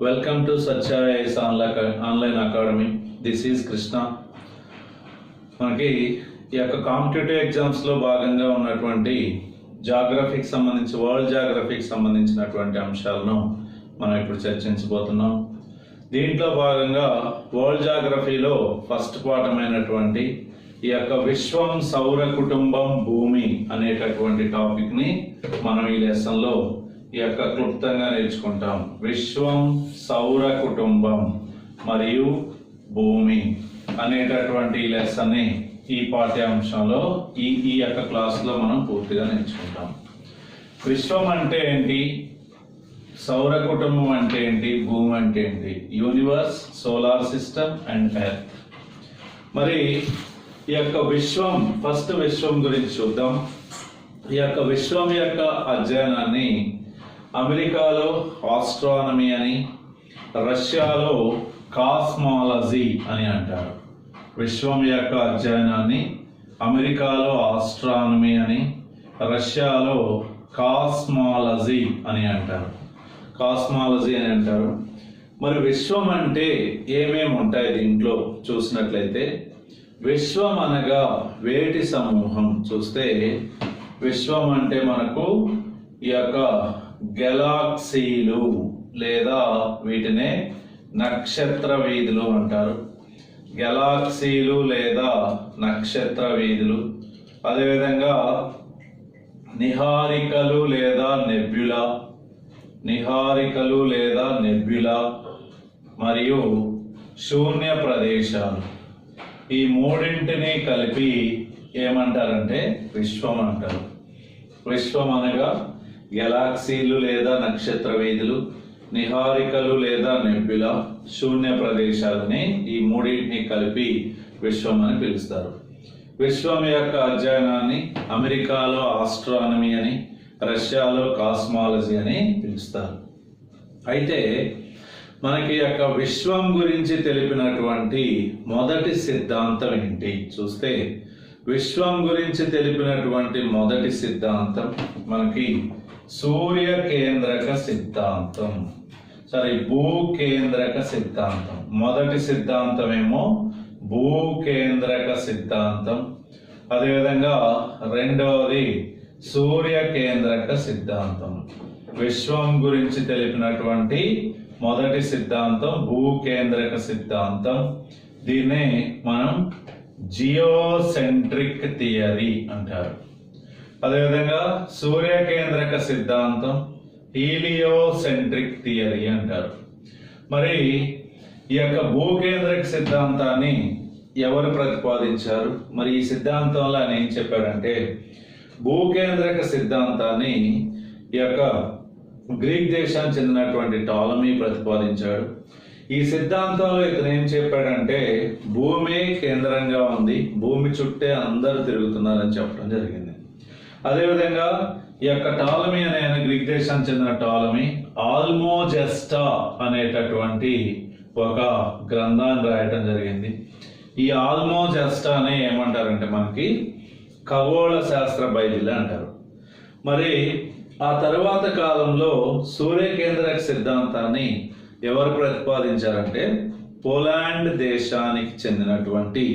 Welcome to Satya IAS online academy. This is Krishna. మనకి ఈ యొక్క కాంపిటేటివ్ ఎగ్జామ్స్లో భాగంగా ఉన్నటువంటి జాగ్రఫీకి సంబంధించి వరల్డ్ జాగ్రఫీకి సంబంధించినటువంటి అంశాలను మనం ఇప్పుడు చర్చించబోతున్నాం. దీంట్లో భాగంగా వరల్డ్ జాగ్రఫీలో ఫస్ట్ పాఠమైనటువంటి ఈ యొక్క విశ్వం, సౌర కుటుంబం, భూమి అనేటటువంటి టాపిక్ని మనం ఈ లెసన్లో ఈ యొక్క క్లుప్తంగా నేర్చుకుంటాం. విశ్వం, సౌర కుటుంబం మరియు భూమి అనేటటువంటి లెసన్ని ఈ పాఠ్యాంశంలో ఈ యొక్క క్లాస్లో మనం పూర్తిగా నేర్చుకుంటాం. విశ్వం అంటే ఏంటి, సౌర కుటుంబం అంటే ఏంటి, భూమి అంటే ఏంటి, universe, solar system and earth. మరి ఈ యొక్క విశ్వం, ఫస్ట్ విశ్వం గురించి చూద్దాం. ఈ యొక్క విశ్వం యొక్క అధ్యయనాన్ని అమెరికాలో ఆస్ట్రానమీ అని, రష్యాలో కాస్మాలజీ అని అంటారు. విశ్వం యొక్క అధ్యయనాన్ని అమెరికాలో ఆస్ట్రానమీ అని, రష్యాలో కాస్మాలజీ అని అంటారు. కాస్మాలజీ అని అంటారు. మరి విశ్వం అంటే ఏమేమి ఉంటాయి దీంట్లో చూసినట్లయితే, విశ్వం అనగా వేటి సమూహం. చూస్తే విశ్వం అంటే మనకు ఈ యొక్క గెలాక్సీలు లేదా వీటినే నక్షత్ర వీధులు అంటారు. గెలాక్సీలు లేదా నక్షత్ర వీధులు, అదేవిధంగా నిహారికలు లేదా నెబ్యులా, నిహారికలు లేదా నెబ్యులా మరియు శూన్య ప్రదేశాలు. ఈ మూడింటిని కలిపి ఏమంటారంటే విశ్వం అంటారు. విశ్వం అనగా గెలాక్సీలు లేదా నక్షత్ర వీధులు, నిహారికలు లేదా నెబ్యులా, శూన్య ప్రదేశాలని, ఈ మూడింటిని కలిపి విశ్వం అని పిలుస్తారు. విశ్వం యొక్క అధ్యయనాన్ని అమెరికాలో ఆస్ట్రానమీ అని, రష్యాలో కాస్మాలజీ అని పిలుస్తారు. అయితే మనకి యొక్క విశ్వం గురించి తెలిపినటువంటి మొదటి సిద్ధాంతం ఏంటి చూస్తే, విశ్వం గురించి తెలిపినటువంటి మొదటి సిద్ధాంతం మనకి సూర్య కేంద్రక సిద్ధాంతం. భూకేంద్రక సిద్ధాంతం. మొదటి సిద్ధాంతం ఏమో భూకేంద్రక సిద్ధాంతం, అదేవిధంగా రెండవది సూర్య కేంద్రక సిద్ధాంతం. విశ్వం గురించి తెలిపినటువంటి మొదటి సిద్ధాంతం భూకేంద్రక సిద్ధాంతం. దీన్నే మనం జియోసెంట్రిక్ థియరీ అంటారు. అదేవిధంగా సూర్యకేంద్రక సిద్ధాంతం హీలియోసెంట్రిక్ థియరీ అంటారు. మరి ఈ యొక్క భూకేంద్రక సిద్ధాంతాన్ని ఎవరు ప్రతిపాదించారు? మరి ఈ సిద్ధాంతంలో ఆయన ఏం చెప్పాడంటే, భూకేంద్రక సిద్ధాంతాన్ని ఈ యొక్క గ్రీక్ దేశానికి చెందినటువంటి టాలమీ ప్రతిపాదించాడు. ఈ సిద్ధాంతంలో ఇతను ఏం చెప్పాడంటే, భూమి కేంద్రంగా ఉంది, భూమి చుట్టే అందరూ తిరుగుతున్నారని చెప్పడం జరిగింది. అదేవిధంగా ఈ యొక్క టాలమీ అనే గ్రీక్ దేశానికి చెందిన టాలమీ ఆల్మోజెస్టా అనేటటువంటి ఒక గ్రంథాన్ని రాయటం జరిగింది. ఈ ఆల్మోజెస్టాని ఏమంటారంటే మనకి ఖగోళ శాస్త్ర బైబిల్ అంటారు. మరి ఆ తరువాత కాలంలో సూర్యకేంద్రక సిద్ధాంతాన్ని ఎవరు ప్రతిపాదించారంటే, పోలాండ్ దేశానికి చెందినటువంటి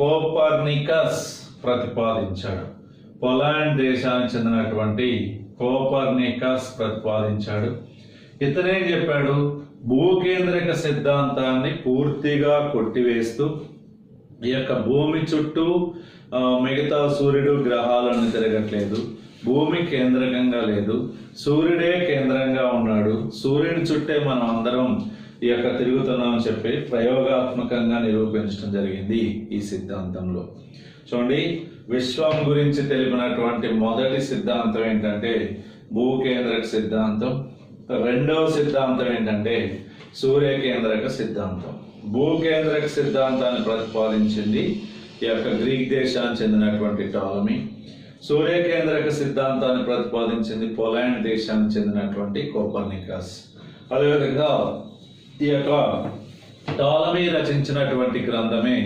కోపర్నికస్ ప్రతిపాదించాడు. పోలాండ్ దేశానికి చెందినటువంటి కోపర్నికస్ ప్రతిపాదించాడు. ఇతనేం చెప్పాడు, భూకేంద్రక సిద్ధాంతాన్ని పూర్తిగా కొట్టివేస్తూ ఈ యొక్క భూమి చుట్టూ మిగతా సూర్యుడు గ్రహాలను తిరగట్లేదు, భూమి కేంద్రకంగా లేదు, సూర్యుడే కేంద్రంగా ఉన్నాడు, సూర్యుని చుట్టే మనం అందరం ఈ యొక్క తిరుగుతున్నాం అని చెప్పి ప్రయోగాత్మకంగా నిరూపించడం జరిగింది ఈ సిద్ధాంతంలో. చూడండి, విశ్వం గురించి తెలిపినటువంటి మొదటి సిద్ధాంతం ఏంటంటే భూకేంద్రక సిద్ధాంతం. రెండవ సిద్ధాంతం ఏంటంటే సూర్యకేంద్రక సిద్ధాంతం. భూకేంద్రక సిద్ధాంతాన్ని ప్రతిపాదించింది ఈ యొక్క గ్రీక్ దేశానికి చెందినటువంటి టాలమీ. సూర్యకేంద్రక సిద్ధాంతాన్ని ప్రతిపాదించింది పోలాండ్ దేశానికి చెందినటువంటి కోపర్నికస్. అదేవిధంగా ఈ యొక్క టాలమీ రచించినటువంటి గ్రంథమే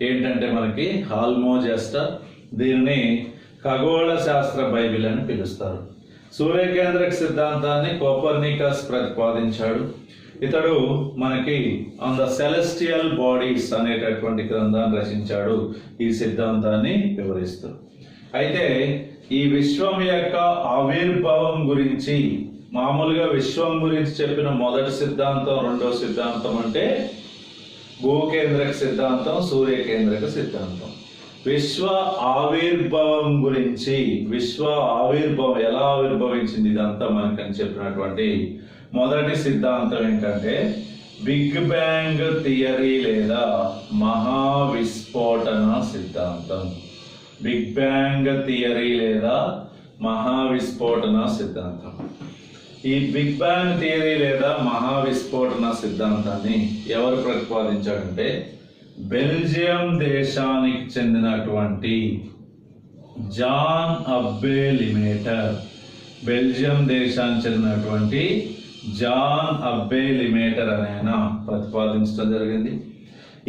ఏంటంటే మనకి ఆల్మోజెస్టా. దీనిని ఖగోళ శాస్త్ర బైబిల్ అని పిలుస్తారు. సూర్యకేంద్రక సిద్ధాంతాన్ని కోపర్నికస్ ప్రతిపాదించాడు. ఇతడు మనకి ఆన్ ద సెలెస్టియల్ బాడీస్ అనేటటువంటి గ్రంథాన్ని రచించాడు ఈ సిద్ధాంతాన్ని వివరిస్తూ. అయితే ఈ విశ్వం యొక్క ఆవిర్భావం గురించి, మామూలుగా విశ్వం గురించి చెప్పిన మొదటి సిద్ధాంతం, రెండో సిద్ధాంతం అంటే భూకేంద్రక సిద్ధాంతం, సూర్యకేంద్రక సిద్ధాంతం. విశ్వ ఆవిర్భావం గురించి, విశ్వ ఆవిర్భావం ఎలా ఆవిర్భవించింది ఇదంతా మనకని చెప్పినటువంటి మొదటి సిద్ధాంతం ఏంటంటే బిగ్ బ్యాంగ్ థియరీ లేదా మహావిస్ఫోటన సిద్ధాంతం. బిగ్ బ్యాంగ్ థియరీ లేదా మహావిస్ఫోటన సిద్ధాంతం. ఈ బిగ్ బ్యాంగ్ థియరీ లేదా మహావిస్ఫోటన సిద్ధాంతాన్ని ఎవరు ప్రతిపాదించారంటే బెల్జియం దేశానికి చెందినటువంటి జాన్ అబ్బే లిమేటర్. బెల్జియం దేశానికి చెందినటువంటి జాన్ అబ్బే లిమేటర్ అనే ఆయన ప్రతిపాదించడం జరిగింది.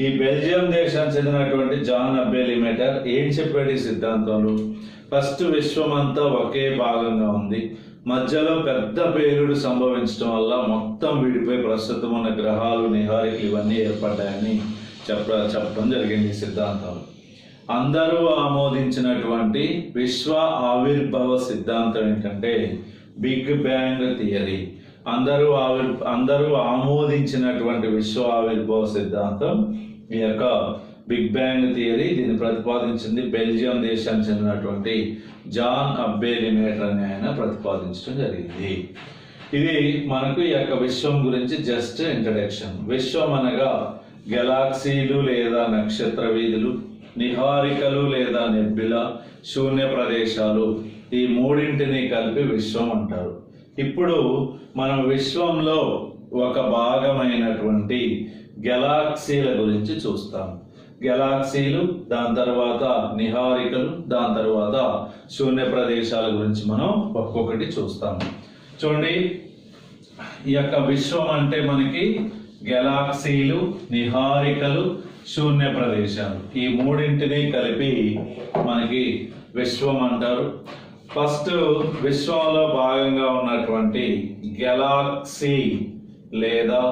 ఈ బెల్జియం దేశానికి చెందినటువంటి జాన్ అబ్బే లిమేటర్ ఏం చెప్పాడు ఈ సిద్ధాంతంలో? ఫస్ట్ విశ్వం అంతా ఒకే భాగంగా ఉంది, మధ్యలో పెద్ద పేలుడు సంభవించడం వల్ల మొత్తం విడిపోయి ప్రస్తుతం ఉన్న గ్రహాలు, నిహారికలు ఇవన్నీ ఏర్పడ్డాయని చెప్పడం జరిగింది ఈ సిద్ధాంతంలో. అందరూ ఆమోదించినటువంటి విశ్వ ఆవిర్భావ సిద్ధాంతం ఏంటంటే బిగ్ బ్యాంగ్ థియరీ. అందరూ ఆమోదించినటువంటి విశ్వ ఆవిర్భావ సిద్ధాంతం ఈ యొక్క బిగ్ బ్యాంగ్ థియరీ. దీన్ని ప్రతిపాదించింది బెల్జియం దేశానికి చెందినటువంటి జాన్ అబ్బే లిమేటర్ అనే ఆయన ప్రతిపాదించడం జరిగింది. ఇది మనకు ఈ యొక్క విశ్వం గురించి జస్ట్ ఇంట్రడక్షన్. విశ్వం అనగా గెలాక్సీలు లేదా నక్షత్ర వీధులు, నిహారికలు లేదా నెబ్యులా, శూన్య ప్రదేశాలు, ఈ మూడింటిని కలిపి విశ్వం అంటారు. ఇప్పుడు మనం విశ్వంలో ఒక భాగమైనటువంటి గెలాక్సీల గురించి చూస్తాం. గెలాక్సీలు, దాని తర్వాత నిహారికలు, దాని తర్వాత శూన్య ప్రదేశాల గురించి మనం ఒక్కొక్కటి చూస్తాము. చూడండి, ఈ యొక్క విశ్వం అంటే మనకి గెలాక్సీలు, నిహారికలు, శూన్య ప్రదేశాలు, ఈ మూడింటిని కలిపి మనకి విశ్వం అంటారు. ఫస్ట్ విశ్వంలో భాగంగా ఉన్నటువంటి గెలాక్సీ లేదా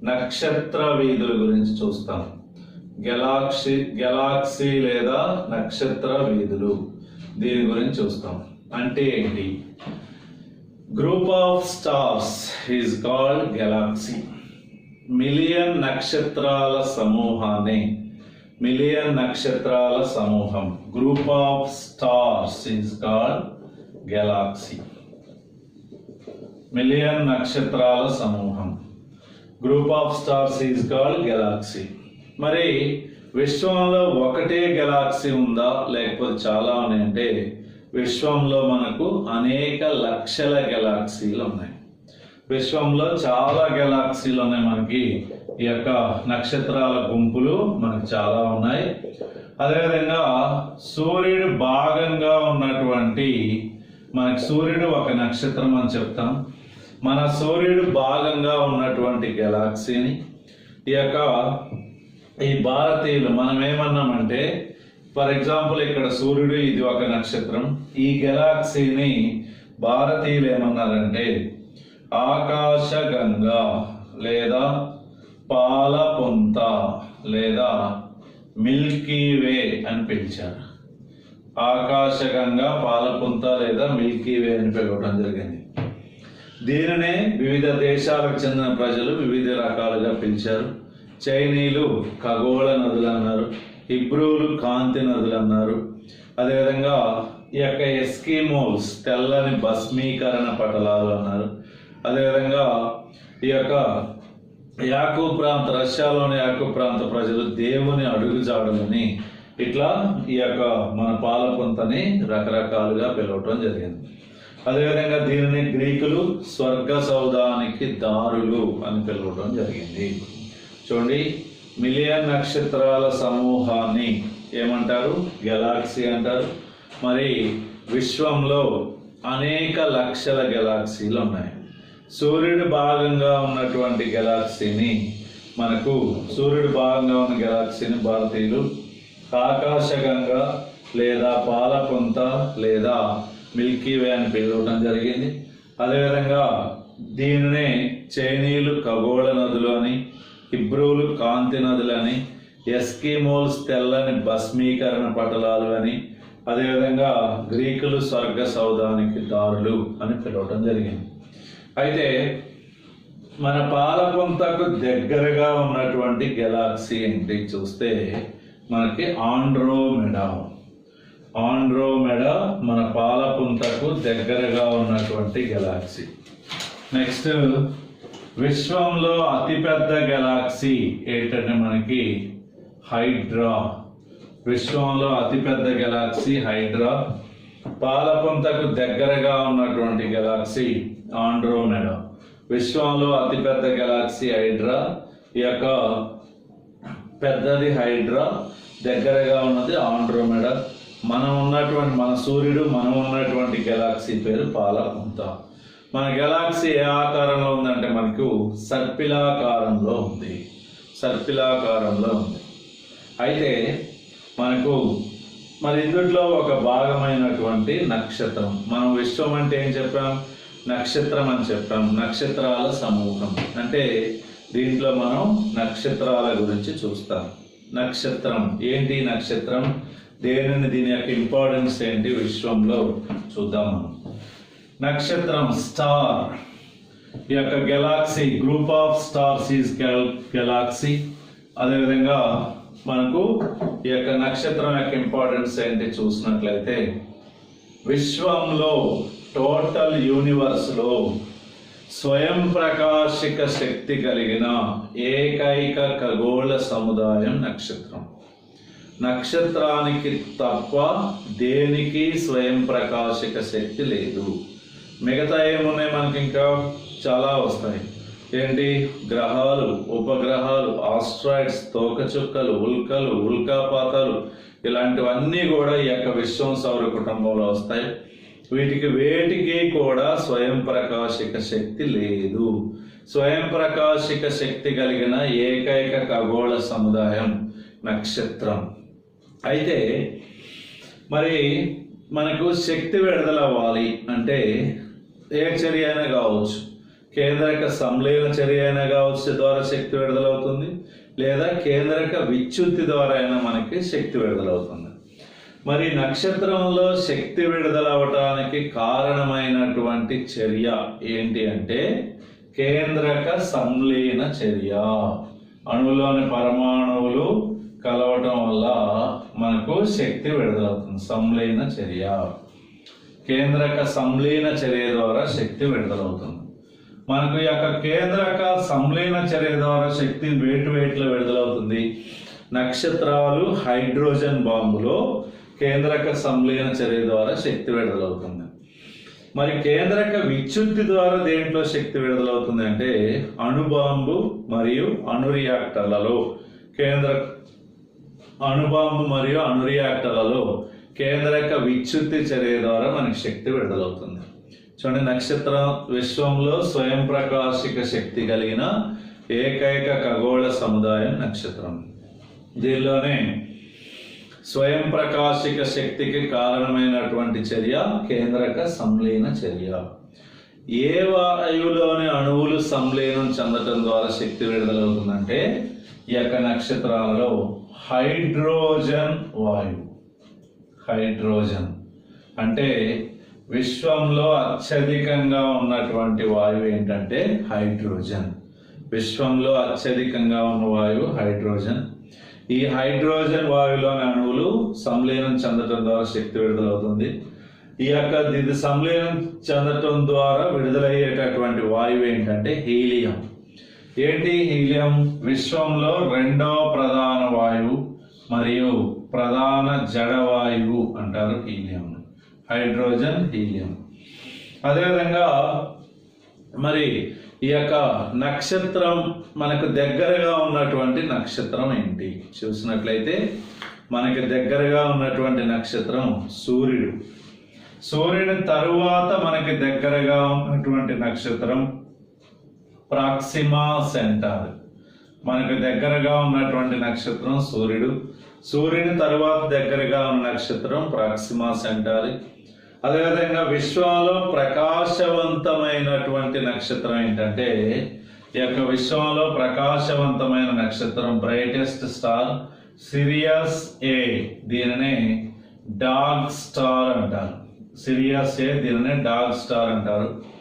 నక్షత్ర వీధుల గురించి చూస్తాం. గెలాక్సీ లేదా నక్షత్ర వీధులు, దీని గురించి చూస్తాం. అంటే ఏంటి? Group of stars is called Galaxy. Million నక్షత్రాల సమూహాన్ని, మిలియన్ నక్షత్రాల సమూహం, group of stars is called Galaxy. Million నక్షత్రాల సమూహం, group of stars is called Galaxy. మరి విశ్వంలో ఒకటే గెలాక్సీ ఉందా లేకపోతే చాలా ఉన్నాయంటే విశ్వంలో మనకు అనేక లక్షల గెలాక్సీలు ఉన్నాయి. విశ్వంలో చాలా గెలాక్సీలు ఉన్నాయి. మనకి ఈ యొక్క నక్షత్రాల గుంపులు మనకు చాలా ఉన్నాయి. అదేవిధంగా సూర్యుడు భాగంగా ఉన్నటువంటి, మనకి సూర్యుడు ఒక నక్షత్రం అని చెప్తాం. మన సూర్యుడు భాగంగా ఉన్నటువంటి గెలాక్సీని ఈ భారతీయులు మనం ఏమన్నామంటే, ఫర్ ఎగ్జాంపుల్ ఇక్కడ సూర్యుడు ఇది ఒక నక్షత్రం, ఈ గెలాక్సీని భారతీయులు ఏమన్నారంటే ఆకాశగంగా లేదా పాలపుంత లేదా మిల్కీ వే అని పిలిచారు. ఆకాశగంగా, పాలపుంత లేదా మిల్కీ వే అని పిలవడం జరిగింది. దీనినే వివిధ దేశాలకు చెందిన ప్రజలు వివిధ రకాలుగా పిలిచారు. చైనీయులు ఖగోళ నదులు అన్నారు, హిబ్రూలు కాంతి నదులు అన్నారు. అదేవిధంగా ఈ యొక్క ఎస్కిమోస్ తెల్లని భస్మీకరణ పటలాలు అన్నారు. అదేవిధంగా ఈ యొక్క యాకూ ప్రాంత, రష్యాలోని యాకూ ప్రాంత ప్రజలు దేవుని అడుగుజాడలని, ఇట్లా ఈ యొక్క మన పాలపుంతని రకరకాలుగా పిలవటం జరిగింది. అదేవిధంగా దీనిని గ్రీకులు స్వర్గ సౌధానికి దారులు అని పిలవటం జరిగింది. చూడండి, మిలియన్ నక్షత్రాల సమూహాన్ని ఏమంటారు? గెలాక్సీ అంటారు. మరి విశ్వంలో అనేక లక్షల గెలాక్సీలు ఉన్నాయి. సూర్యుడు భాగంగా ఉన్నటువంటి గెలాక్సీని, సూర్యుడు భాగంగా ఉన్న గెలాక్సీని భారతీయులు ఆకాశగంగా లేదా పాలపుంత లేదా మిల్కీ వే అని పిలవడం జరిగింది. అదేవిధంగా దీనినే చైనీయులు ఖగోళ నదులు అని, హిబ్రూలు కాంతి నదులని, ఎస్కిమోల్స్ తెల్లని భస్మీకరణ పటలాలు అని, అదేవిధంగా గ్రీకులు స్వర్గ సౌధానికి దారులు అని పిలవటం జరిగింది. అయితే మన పాలపుంతకు దగ్గరగా ఉన్నటువంటి గెలాక్సీ ఏంటి చూస్తే మనకి ఆండ్రోమెడా. ఆండ్రోమెడా మన పాలపుంతకు దగ్గరగా ఉన్నటువంటి గెలాక్సీ. నెక్స్ట్ విశ్వంలో అతిపెద్ద గెలాక్సీ ఏంటంటే మనకి హైడ్రా. విశ్వంలో అతిపెద్ద గెలాక్సీ హైడ్రా. పాలపుంతకు దగ్గరగా ఉన్నటువంటి గెలాక్సీ ఆండ్రోమెడా. విశ్వంలో అతిపెద్ద గెలాక్సీ హైడ్రా. ఈ యొక్క పెద్దది హైడ్రా, దగ్గరగా ఉన్నది ఆండ్రోమెడా. మన సూర్యుడు మనం ఉన్నటువంటి గెలాక్సీ పేరు పాలపుంత. మన గెలాక్సీ ఏ ఆకారంలో ఉందంటే మనకు సర్పిలాకారంలో ఉంది. సర్పిలాకారంలో ఉంది. అయితే మనకు మరి ఇందులో ఒక భాగమైనటువంటి నక్షత్రం. మనం విశ్వం అంటే ఏం చెప్పాం? నక్షత్రం అని చెప్పాం. నక్షత్రాల సమూహం అంటే దీంట్లో మనం నక్షత్రాల గురించి చూస్తాం. నక్షత్రం ఏంటి? నక్షత్రం దీని యొక్క ఇంపార్టెన్స్ ఏంటి విశ్వంలో చూద్దాం మనం. నక్షత్రం స్టార్. ఈ యొక్క Galaxy group of stars is Galaxy. అదేవిధంగా మనకు ఈ యొక్క నక్షత్రం యొక్క ఇంపార్టెన్స్ ఏంటి చూసినట్లయితే విశ్వంలో టోటల్ యూనివర్స్లో స్వయం ప్రకాశిక శక్తి కలిగిన ఏకైక ఖగోళ సముదాయం నక్షత్రం. నక్షత్రానికి తప్ప దేనికి స్వయం ప్రకాశిక శక్తి లేదు. మిగతా ఏమున్నాయి మనకి? ఇంకా చాలా వస్తాయి. ఏంటి? గ్రహాలు, ఉపగ్రహాలు, ఆస్ట్రాయిడ్స్, తోకచుక్కలు, ఉల్కలు, ఉల్కాపాతాలు, ఇలాంటివన్నీ కూడా ఈ యొక్క విశ్వం సౌర కుటుంబంలో వస్తాయి. వేటికి కూడా స్వయం ప్రకాశిక శక్తి లేదు. స్వయం ప్రకాశిక శక్తి కలిగిన ఏకైక ఖగోళ సముదాయం నక్షత్రం. అయితే మరి మనకు శక్తి విడుదల అవ్వాలి అంటే ఏ చర్య అయినా కావచ్చు, కేంద్రక సంలీన చర్య అయినా కావచ్చు ద్వారా శక్తి విడుదలవుతుంది, లేదా కేంద్రక విచ్యుత్తి ద్వారా అయినా మనకి శక్తి విడుదలవుతుంది. మరి నక్షత్రంలో శక్తి విడుదల అవటానికి కారణమైనటువంటి చర్య ఏంటి అంటే కేంద్రక సంలీన చర్య. అణువులోని పరమాణువులు కలవటం వల్ల మనకు శక్తి విడుదలవుతుంది. సంలీన చర్య, కేంద్రక సంలీన చర్య ద్వారా శక్తి విడుదలవుతుంది. మనకు ఈ యొక్క కేంద్రక సంలీన చర్య ద్వారా శక్తి వేటిలో విడుదలవుతుంది? నక్షత్రాలు హైడ్రోజన్ బాంబులో కేంద్రక సంలీన చర్య ద్వారా శక్తి విడుదలవుతుంది. మరి కేంద్రక విచ్యుత్తి ద్వారా దేంట్లో శక్తి విడుదలవుతుంది అంటే అణుబాంబు మరియు అణు రియాక్టర్లలో కేంద్రక విచ్యుత్తి చర్య ద్వారా మనకి శక్తి విడుదలవుతుంది. చూడండి, నక్షత్రం విశ్వంలో స్వయం ప్రకాశిక శక్తి కలిగిన ఏకైక ఖగోళ సముదాయం నక్షత్రం. దీనిలోనే స్వయం ప్రకాశిక శక్తికి కారణమైనటువంటి చర్య కేంద్రక సంలీన చర్య. ఏ వాయువులోని అణువులు సంలీనం చెందటం ద్వారా శక్తి విడుదలవుతుందంటే ఈ యొక్క నక్షత్రాలలో హైడ్రోజన్ వాయువు. హైడ్రోజన్ అంటే విశ్వంలో అత్యధికంగా ఉన్నటువంటి వాయువు ఏంటంటే హైడ్రోజన్. విశ్వంలో అత్యధికంగా ఉన్న వాయువు హైడ్రోజన్. ఈ హైడ్రోజన్ వాయువులోని అణువులు సంలీనం చెందటం ద్వారా శక్తి విడుదలవుతుంది. ఇది సంలీనం చెందటం ద్వారా విడుదలయ్యేటటువంటి వాయువు ఏంటంటే హీలియం. ఏంటి హీలియం? విశ్వంలో రెండవ ప్రధాన వాయువు మరియు ప్రధాన జడవాయువు అంటారు హీలియం. Hydrogen, helium. అదేవిధంగా మరి ఈ యొక్క నక్షత్రం మనకు దగ్గరగా ఉన్నటువంటి నక్షత్రం ఏంటి చూసినట్లయితే మనకి దగ్గరగా ఉన్నటువంటి నక్షత్రం సూర్యుడు. సూర్యుని తరువాత మనకి దగ్గరగా ఉన్నటువంటి నక్షత్రం ప్రాక్సిమా సెంటార్. మనకు దగ్గరగా ఉన్నటువంటి నక్షత్రం సూర్యుడు. సూర్యుని తరువాత దగ్గరగా ఉన్న నక్షత్రం ప్రాక్సిమా సెంటారి. అదేవిధంగా విశ్వంలో ప్రకాశవంతమైనటువంటి నక్షత్రం ఏంటంటే, ఈ యొక్క విశ్వంలో ప్రకాశవంతమైన నక్షత్రం బ్రైటెస్ట్ స్టార్ సిరియస్ ఏ. దీనినే డాగ్ స్టార్ అంటారు. సిరియస్ ఏ, దీనినే డాగ్ స్టార్ అంటారు.